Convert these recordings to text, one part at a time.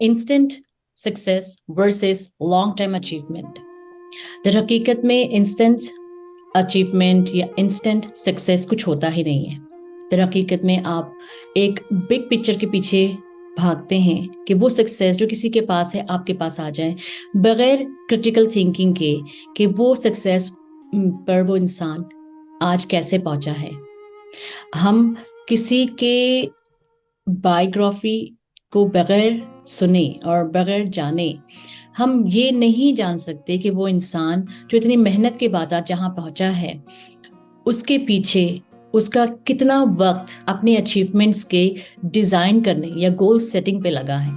Instant success versus long term achievement. दर हकीकत में इंस्टेंट अचीवमेंट या इंस्टेंट सक्सेस कुछ होता ही नहीं है। दर हकीकत में आप एक बिग पिक्चर के पीछे भागते हैं कि वो सक्सेस जो किसी के पास है आपके पास आ जाए, बगैर क्रिटिकल थिंकिंग के कि वो सक्सेस पर वो इंसान आज कैसे पहुंचा है। हम किसी के बायोग्राफी को बगैर सुने और बगैर जाने हम ये नहीं जान सकते कि वो इंसान जो इतनी मेहनत के बाद आज जहाँ पहुंचा है उसके पीछे उसका कितना वक्त अपने अचीवमेंट्स के डिजाइन करने या गोल सेटिंग पे लगा है।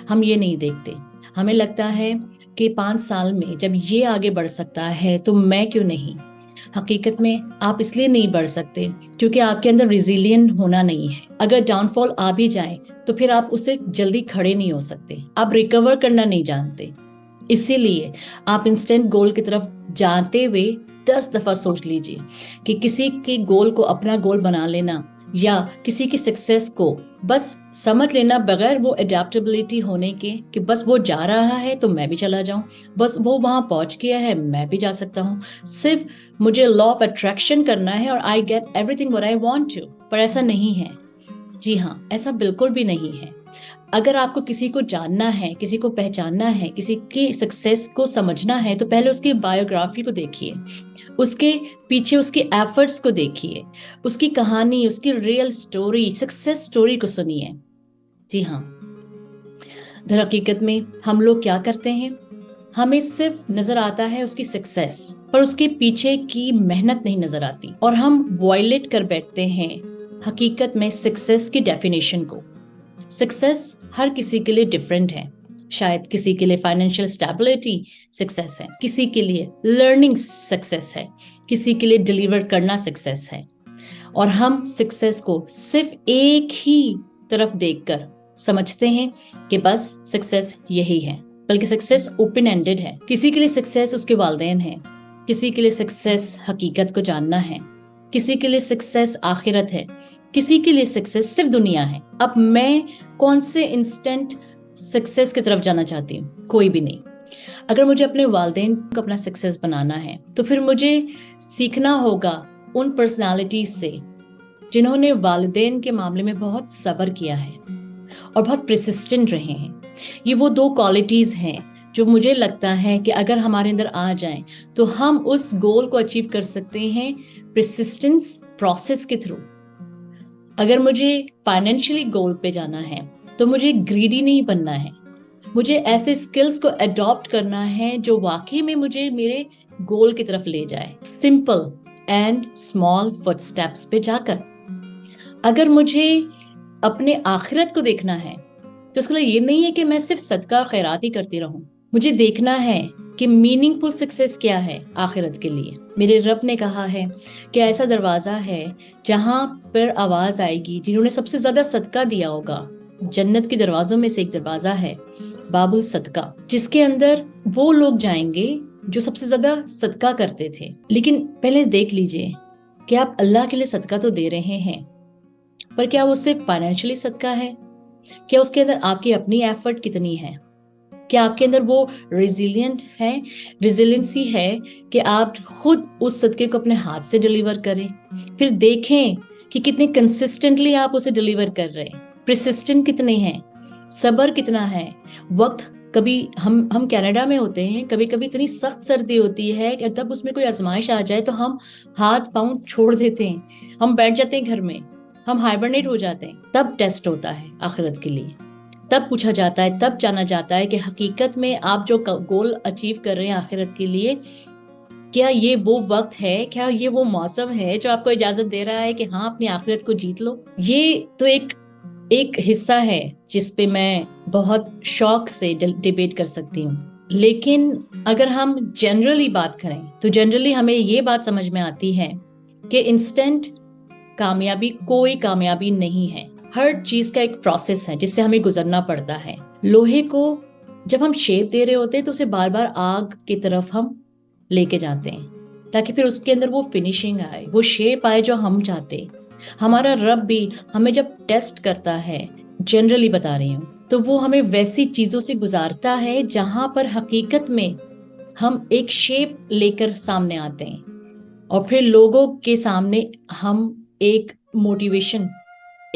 हम ये नहीं देखते। हमें लगता है कि 5 साल में जब ये आगे बढ़ सकता है तो मैं क्यों नहीं। हकीकत में आप इसलिए नहीं बढ़ सकते क्योंकि आपके अंदर रिजिलियंट होना नहीं है। अगर डाउनफॉल आ भी जाए तो फिर आप उससे जल्दी खड़े नहीं हो सकते, आप रिकवर करना नहीं जानते। इसीलिए आप इंस्टेंट गोल की तरफ जाते हुए 10 दफा सोच लीजिए कि किसी के गोल को अपना गोल बना लेना या किसी की सक्सेस को बस समझ लेना बगैर वो एडेप्टेबिलिटी होने के कि बस वो जा रहा है तो मैं भी चला जाऊं, बस वो वहां पहुंच गया है मैं भी जा सकता हूं, सिर्फ मुझे लॉ ऑफ अट्रैक्शन करना है और I get everything what I want to. पर ऐसा नहीं है। जी हाँ, ऐसा बिल्कुल भी नहीं है। अगर आपको किसी को जानना है, किसी को पहचानना है, किसी की सक्सेस को समझना है तो पहले उसकी बायोग्राफी को देखिए, उसके पीछे उसके एफर्ट्स को देखिए, उसकी कहानी, उसकी रियल स्टोरी, सक्सेस स्टोरी को सुनिए। जी हाँ, दर हकीकत में हम लोग क्या करते हैं, हमें सिर्फ नजर आता है उसकी सक्सेस पर उसके पीछे की मेहनत नहीं नजर आती और हम वॉयलेट कर बैठते हैं हकीकत में सक्सेस की डेफिनेशन को। सक्सेस हर किसी के लिए डिफरेंट है। शायद किसी के लिए फाइनेंशियल स्टेबिलिटी सक्सेस है, किसी के लिए लर्निंग सक्सेस है, किसी के लिए डिलीवर करना सक्सेस है। और हम सक्सेस को सिर्फ एक ही तरफ देखकर समझते हैं कि बस सक्सेस यही है, बल्कि सक्सेस ओपन एंडेड है। किसी के लिए सक्सेस उसके वालिदैन है, किसी के लिए सक्सेस हकीकत को जानना है, किसी के लिए सक्सेस आखिरत है, किसी के लिए सक्सेस सिर्फ दुनिया है। अब मैं कौन से इंस्टेंट सक्सेस की तरफ जाना चाहती हूँ? कोई भी नहीं। अगर मुझे अपने वालिदैन को अपना सक्सेस बनाना है तो फिर मुझे सीखना होगा उन पर्सनालिटीज से जिन्होंने वालिदैन के मामले में बहुत सब्र किया है और बहुत परसिस्टेंट रहे हैं। ये वो 2 क्वालिटीज हैं जो मुझे लगता है कि अगर हमारे अंदर आ जाएं तो हम उस गोल को अचीव कर सकते हैं परसिस्टेंस प्रोसेस के थ्रू। अगर मुझे फाइनेंशियली गोल पे जाना है तो मुझे ग्रीडी नहीं बनना है, मुझे ऐसे स्किल्स को अडॉप्ट करना है जो वाकई में मुझे मेरे गोल की तरफ ले जाए, सिंपल एंड स्मॉल फुटस्टेप्स पे जाकर। अगर मुझे अपने आखिरत को देखना है तो उसके लिए ये नहीं है कि मैं सिर्फ सदका खैरात ही करती रहूं। मुझे देखना है कि मीनिंगफुल सक्सेस क्या है आखिरत के लिए। मेरे रब ने कहा है कि ऐसा दरवाजा है जहां पर आवाज आएगी जिन्होंने सबसे ज्यादा सदका दिया होगा। जन्नत के दरवाजों में से एक दरवाजा है बाबुल सदका, जिसके अंदर वो लोग जाएंगे जो सबसे ज्यादा सदका करते थे। लेकिन पहले देख लीजिए कि आप अल्लाह के लिए सदका तो दे रहे हैं, पर क्या वो सिर्फ फाइनेंशियली सदका है? क्या उसके अंदर आपकी अपनी एफर्ट कितनी है? क्या आपके अंदर वो रेजिलियंसी है कि आप खुद उस सदके को अपने हाथ से डिलीवर करें? फिर देखें कि कितने कंसिस्टेंटली आप उसे डिलीवर कर रहे हैं, परसिस्टेंट कितने हैं, सब्र कितना है। वक्त कभी हम कनाडा में होते हैं, कभी कभी इतनी सख्त सर्दी होती है कि तब उसमें कोई आजमाइश आ जाए तो हम हाथ पांव छोड़ देते हैं, हम बैठ जाते हैं घर में, हम हाइबरनेट हो जाते हैं। तब टेस्ट होता है आखिरत के लिए, तब पूछा जाता है, तब जाना जाता है कि हकीकत में आप जो गोल अचीव कर रहे हैं आखिरत के लिए, क्या ये वो वक्त है, क्या ये वो मौसम है जो आपको इजाजत दे रहा है कि हाँ अपनी आखिरत को जीत लो। ये तो एक हिस्सा है जिस पे मैं बहुत शौक से डिबेट कर सकती हूँ। लेकिन अगर हम जनरली बात करें तो जनरली हमें ये बात समझ में आती है कि इंस्टेंट कामयाबी कोई कामयाबी नहीं है। हर चीज का एक प्रोसेस है जिससे हमें गुजरना पड़ता है। लोहे को जब हम शेप दे रहे होते हैं तो उसे बार बार आग की तरफ हम लेके जाते हैं ताकि फिर उसके अंदर वो फिनिशिंग आए, वो शेप आए जो हम चाहते। हमारा रब भी हमें जब टेस्ट करता है, जनरली बता रही हूँ, तो वो हमें वैसी चीजों से गुजारता है जहां पर हकीकत में हम एक शेप लेकर सामने आते हैं और फिर लोगों के सामने हम एक मोटिवेशन,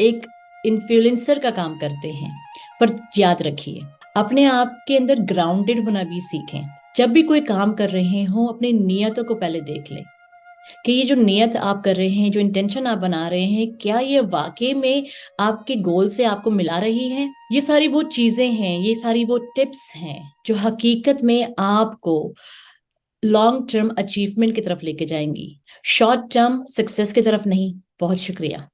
एक इन्फ्लुएंसर का काम करते हैं। पर याद रखिए, अपने आप के अंदर ग्राउंडेड होना भी सीखें। जब भी कोई काम कर रहे हो, अपनी नियतों को पहले देख लें कि ये जो नियत आप कर रहे हैं, जो इंटेंशन आप बना रहे हैं, क्या ये वाकई में आपके गोल से आपको मिला रही है। ये सारी वो चीजें हैं, ये सारी वो टिप्स हैं जो हकीकत में आपको लॉन्ग टर्म अचीवमेंट की तरफ लेके जाएंगी, शॉर्ट टर्म सक्सेस की तरफ नहीं। बहुत शुक्रिया।